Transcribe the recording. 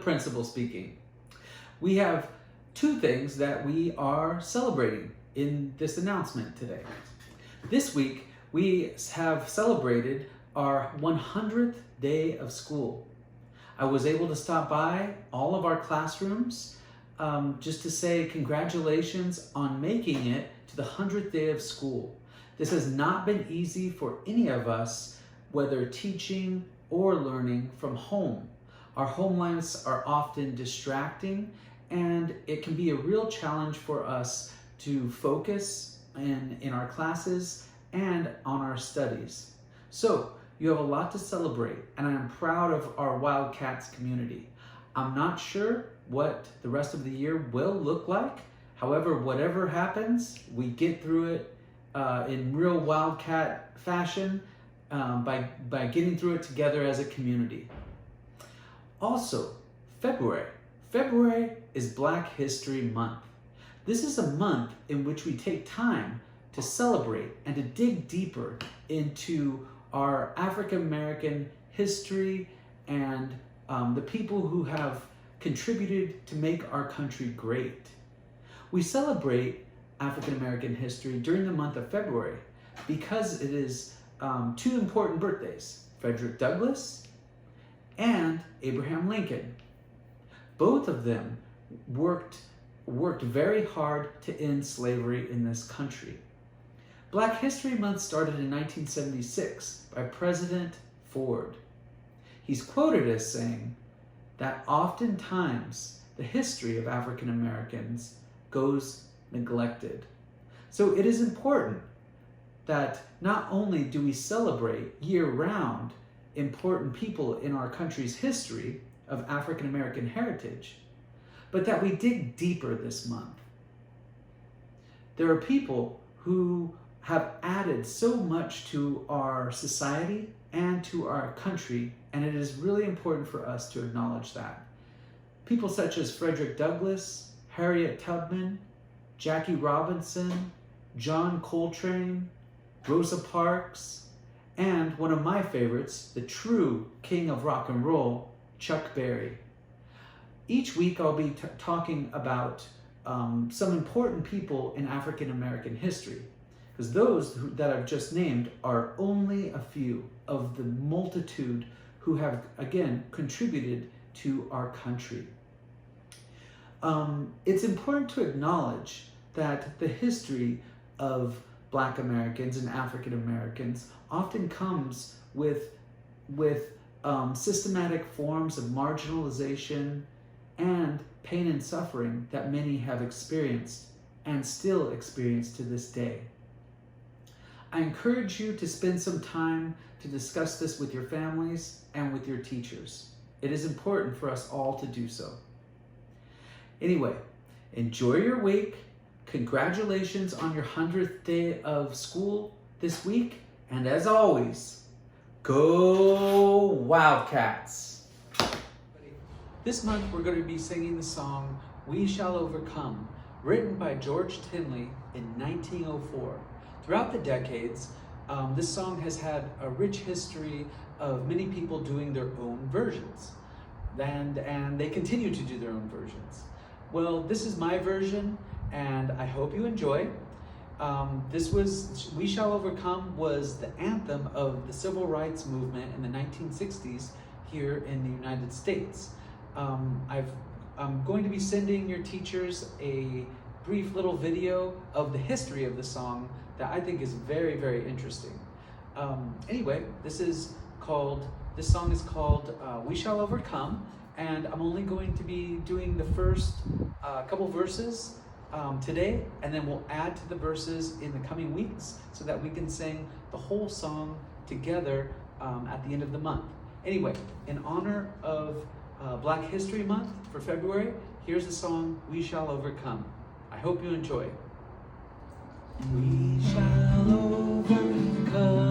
principal speaking. We have two things that we are celebrating in this announcement today. This week, we have celebrated our 100th day of school. I was able to stop by all of our classrooms just to say congratulations on making it to the 100th day of school. This has not been easy for any of us, whether teaching or learning from home. Our home lives are often distracting, and it can be a real challenge for us to focus in our classes and on our studies. So you have a lot to celebrate, and I'm proud of our Wildcats community. I'm not sure what the rest of the year will look like. However, whatever happens, we get through it in real Wildcat fashion by getting through it together as a community. Also, February is Black History Month. This is a month in which we take time to celebrate and to dig deeper into our African American history and the people who have contributed to make our country great. We celebrate African American history during the month of February because it is two important birthdays, Frederick Douglass and Abraham Lincoln. Both of them worked very hard to end slavery in this country. Black History Month started in 1976 by President Ford. He's quoted as saying that oftentimes the history of African Americans goes neglected. So it is important that not only do we celebrate year-round important people in our country's history of African American heritage, but that we dig deeper this month. There are people who have added so much to our society and to our country, and it is really important for us to acknowledge that. People such as Frederick Douglass, Harriet Tubman, Jackie Robinson, John Coltrane, Rosa Parks, and one of my favorites, the true king of rock and roll, Chuck Berry. Each week I'll be talking about some important people in African American history, because those that I've just named are only a few of the multitude who have, again, contributed to our country. It's important to acknowledge that the history of Black Americans and African Americans often comes with systematic forms of marginalization and pain and suffering that many have experienced and still experience to this day. I encourage you to spend some time to discuss this with your families and with your teachers. It is important for us all to do so. Anyway, enjoy your week. Congratulations on your 100th day of school this week. And as always, go Wildcats! This month we're going to be singing the song We Shall Overcome, written by George Tinley in 1904. Throughout the decades, this song has had a rich history of many people doing their own versions, and they continue to do their own versions. Well, this is my version, and I hope you enjoy. We Shall Overcome was the anthem of the civil rights movement in the 1960s here in the United States. I'm going to be sending your teachers a brief little video of the history of the song that I think is very, very interesting. Anyway, this song is called We Shall Overcome, and I'm only going to be doing the first couple verses today, and then we'll add to the verses in the coming weeks so that we can sing the whole song together at the end of the month. Anyway, in honor of Black History Month for February, here's the song We Shall Overcome. I hope you enjoy. We shall overcome.